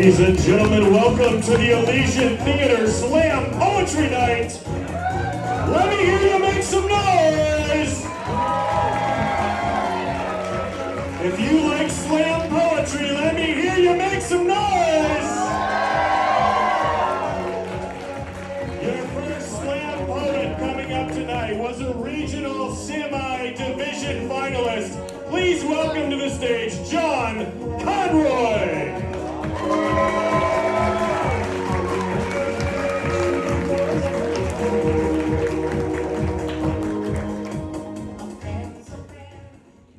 Ladies and gentlemen, welcome to the Elysian Theater Slam Poetry Night. Let me hear you make some noise. If you like slam poetry, let me hear you make some noise. Your first slam poet coming up tonight was a regional semi-division finalist. Please welcome to the stage, John Conroy.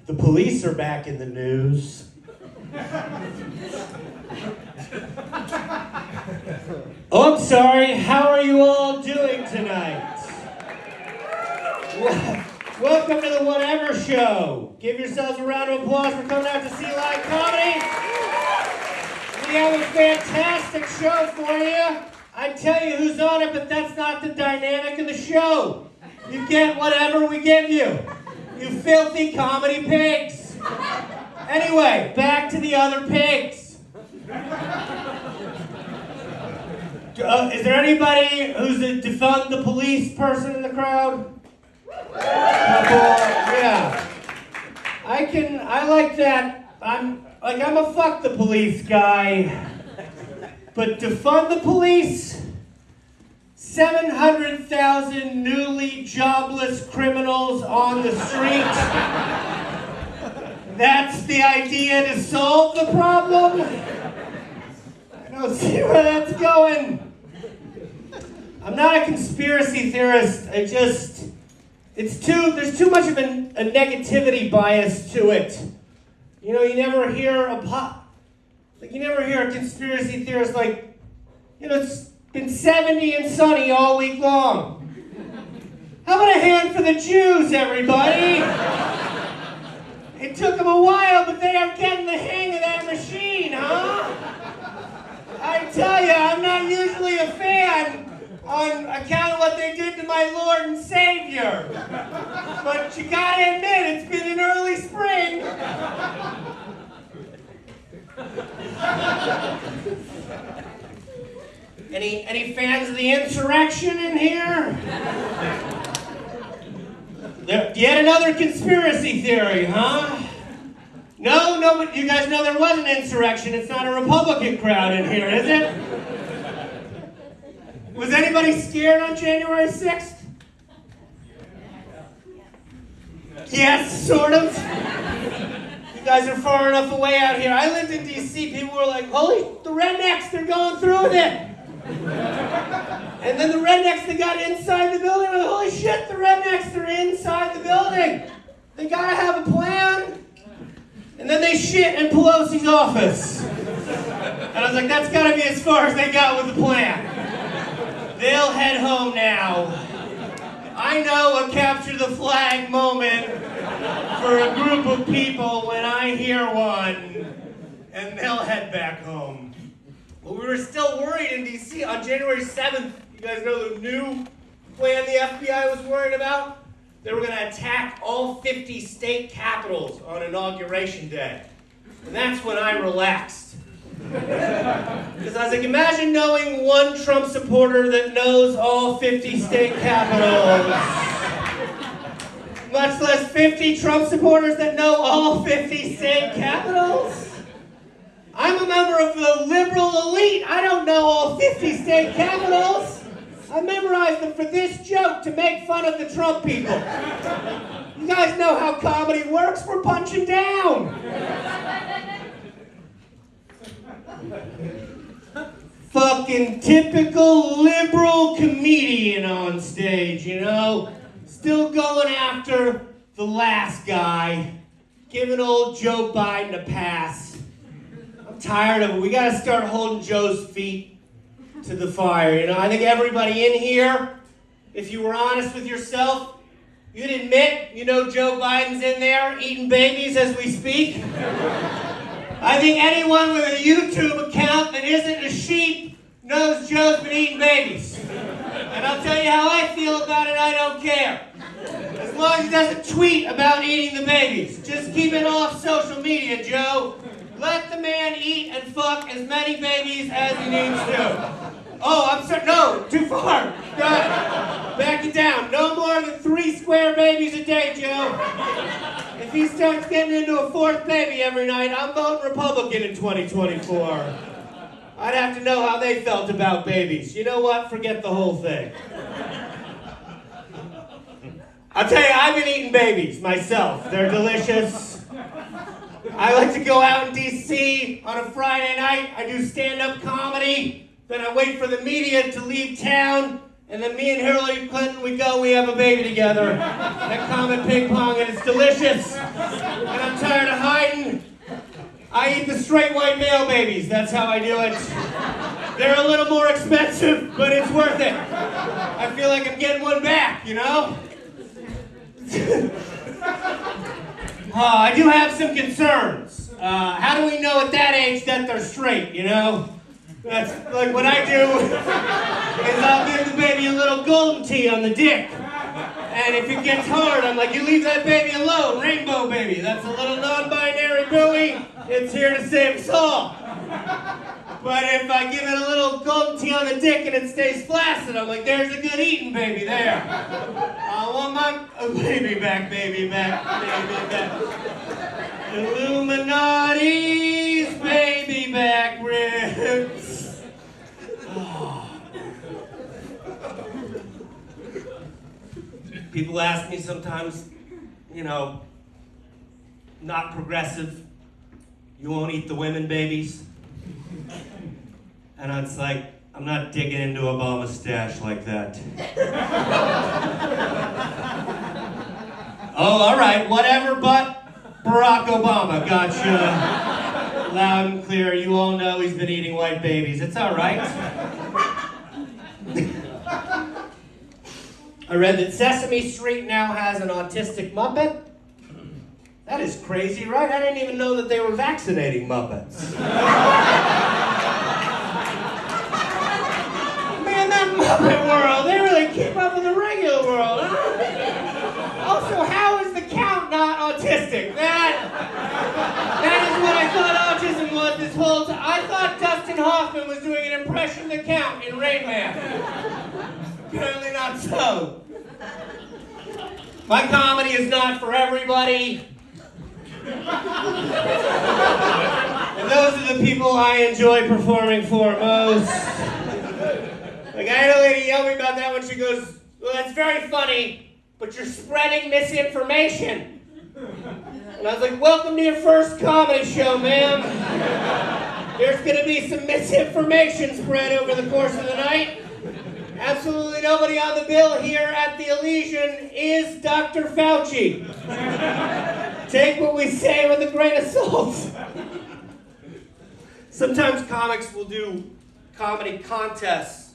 The police are back in the news. Oh, I'm sorry. How are you all doing tonight? Welcome to the Whatever Show. Give yourselves a round of applause for coming out to see live comedy. We have a fantastic show for you. I'd tell you who's on it, but that's not the dynamic of the show. You get whatever we give you. You filthy comedy pigs. Anyway, back to the other pigs. Is there anybody who's a defund the police person in the crowd? Yeah. I like that. I'm a fuck the police guy. But defund the police? 700,000 newly jobless criminals on the street. That's the idea to solve the problem? I don't see where that's going. I'm not a conspiracy theorist. There's too much of a negativity bias to it. You know, you never hear a conspiracy theorist like, you know, it's been 70 and sunny all week long. How about a hand for the Jews, everybody? It took them a while, but they are getting the hang of that machine, huh? I tell you, I'm not usually a fan on account of what they did to my Lord and Savior. But you gotta admit, it's been an early spring. Any fans of the insurrection in here? Yet another conspiracy theory, huh? No, but you guys know there was an insurrection. It's not a Republican crowd in here, is it? Was anybody scared on January 6th? Yes, sort of. You guys are far enough away out here. I lived in D.C. People were like, the rednecks, they're going through with it. And then the rednecks that got inside the building were like, holy shit, the rednecks are inside the building. They gotta have a plan. And then they shit in Pelosi's office. And I was like, that's gotta be as far as they got with the plan. They'll head home now. I know a capture the flag moment for a group of people when I hear one, and they'll head back home. But we were still worried in D.C. on January 7th. You guys know the new plan the FBI was worried about? They were going to attack all 50 state capitals on Inauguration Day. And that's when I relaxed. Because I was like, imagine knowing one Trump supporter that knows all 50 state capitals. Much less 50 Trump supporters that know all 50 state capitals. I'm a member of the liberal elite. I don't know all 50 state capitals. I memorized them for this joke to make fun of the Trump people. You guys know how comedy works. We're punching down. Fucking typical liberal comedian on stage, you know? Still going after the last guy. Giving old Joe Biden a pass. I'm tired of it. We gotta start holding Joe's feet to the fire, you know? I think everybody in here, if you were honest with yourself, you'd admit, you know, Joe Biden's in there eating babies as we speak. I think anyone with a YouTube account that isn't a sheep knows Joe's been eating babies. And I'll tell you how I feel about it, I don't care. As long as he doesn't tweet about eating the babies. Just keep it off social media, Joe. Let the man eat and fuck as many babies as he needs to. Oh, I'm sorry. No, too far. Back it down. No more than 3 square babies a day, Joe. If he starts getting into a 4th baby every night, I'm voting Republican in 2024. I'd have to know how they felt about babies. You know what? Forget the whole thing. I'll tell you, I've been eating babies myself. They're delicious. I like to go out in D.C. on a Friday night. I do stand-up comedy. Then I wait for the media to leave town. And then me and Hillary Clinton, we have a baby together. At Comet Ping Pong, and it's delicious. And I'm tired of hiding. I eat the straight white male babies. That's how I do it. They're a little more expensive, but it's worth it. I feel like I'm getting one back, you know? I do have some concerns. How do we know at that age that they're straight, you know? That's like what I do is I'll give the baby a little golden tea on the dick. And if it gets hard, I'm like, you leave that baby alone, rainbow baby. That's a little non-binary buoy. It's here to save us all. But if I give it a little golden tea on the dick and it stays flaccid, I'm like, there's a good eating baby there. I want my baby back, baby back, baby back. Illuminati's baby back ribs. Oh. People ask me sometimes, you know, not progressive, you won't eat the women babies? And it's like, I'm not digging into Obama's stash like that. Oh, all right, whatever but Barack Obama. Gotcha. Loud and clear. You all know he's been eating white babies. It's all right. I read that Sesame Street now has an autistic Muppet. That is crazy, right? I didn't even know that they were vaccinating Muppets. Man, that Muppet world, they really keep up with the regular world, huh? Also, how is the Count not autistic? That is what I thought autism was this whole time. I thought Dustin Hoffman was doing an impression of the Count in Rain Man. Apparently not so. My comedy is not for everybody. And those are the people I enjoy performing for most. Like, I had a lady yell at me about that when she goes, well, that's very funny, but you're spreading misinformation. And I was like, welcome to your first comedy show, ma'am. There's going to be some misinformation spread over the course of the night. Absolutely nobody on the bill here at the Elysian is Dr. Fauci. Take what we say with a grain of salt. Sometimes comics will do comedy contests.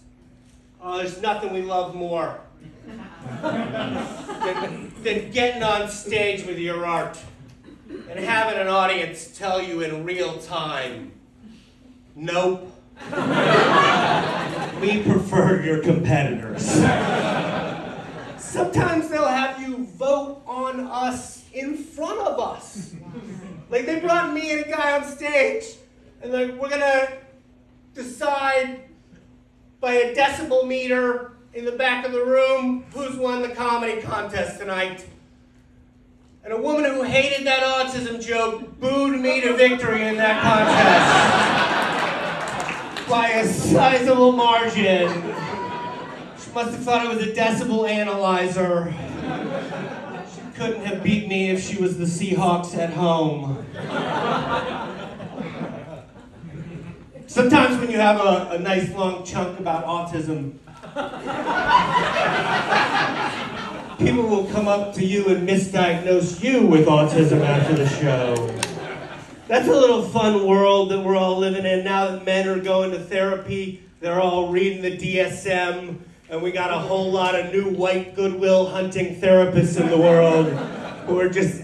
Oh, there's nothing we love more than getting on stage with your art and having an audience tell you in real time, nope. We prefer your competitors. Sometimes they'll have you vote on us in front of us. Like, they brought me and a guy on stage, and like, we're gonna decide by a decibel meter in the back of the room who's won the comedy contest tonight. And a woman who hated that autism joke booed me to victory in that contest by a sizable margin. She must have thought it was a decibel analyzer. She couldn't have beat me if she was the Seahawks at home. Sometimes when you have a nice long chunk about autism, people will come up to you and misdiagnose you with autism after the show. That's a little fun world that we're all living in. Now that men are going to therapy, they're all reading the DSM, and we got a whole lot of new white goodwill hunting therapists in the world who are just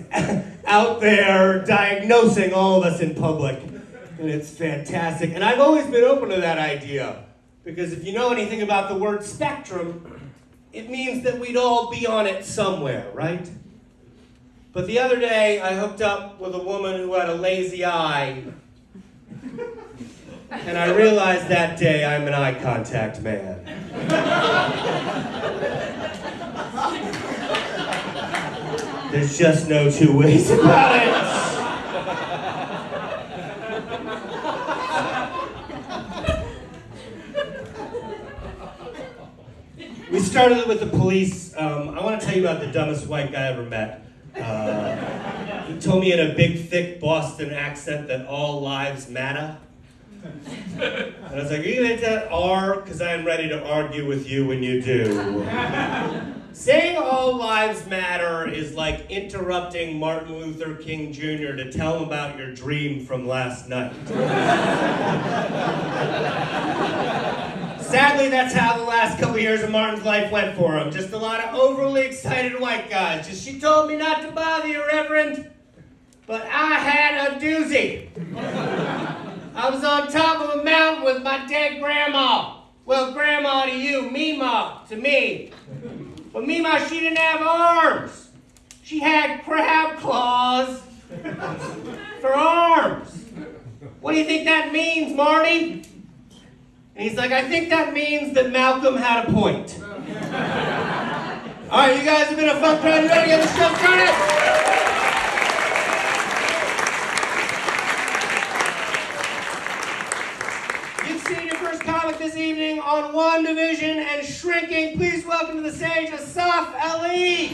out there diagnosing all of us in public. And it's fantastic. And I've always been open to that idea, because if you know anything about the word spectrum, it means that we'd all be on it somewhere, right? But the other day, I hooked up with a woman who had a lazy eye, And I realized that day I'm an eye contact man. There's just no two ways about it. We started with the police. I want to tell you about the dumbest white guy I ever met. He told me in a big, thick Boston accent that all lives matter. And I was like, are you going to hit that R? Because I am ready to argue with you when you do. Saying all lives matter is like interrupting Martin Luther King Jr. to tell him about your dream from last night. Sadly, that's how the last couple years of Martin's life went for him. Just a lot of overly excited white guys. Just, she told me not to bother you, Reverend, but I had a doozy. I was on top of a mountain with my dead grandma. Well, grandma to you, Mima to me. But Mima, she didn't have arms. She had crab claws for arms. What do you think that means, Marty? And he's like, I think that means that Malcolm had a point. All right, you guys have been a fun crowd. You ready to get the show started? You've seen your first comic this evening on One Division and Shrinking. Please welcome to the stage Asaf Ali.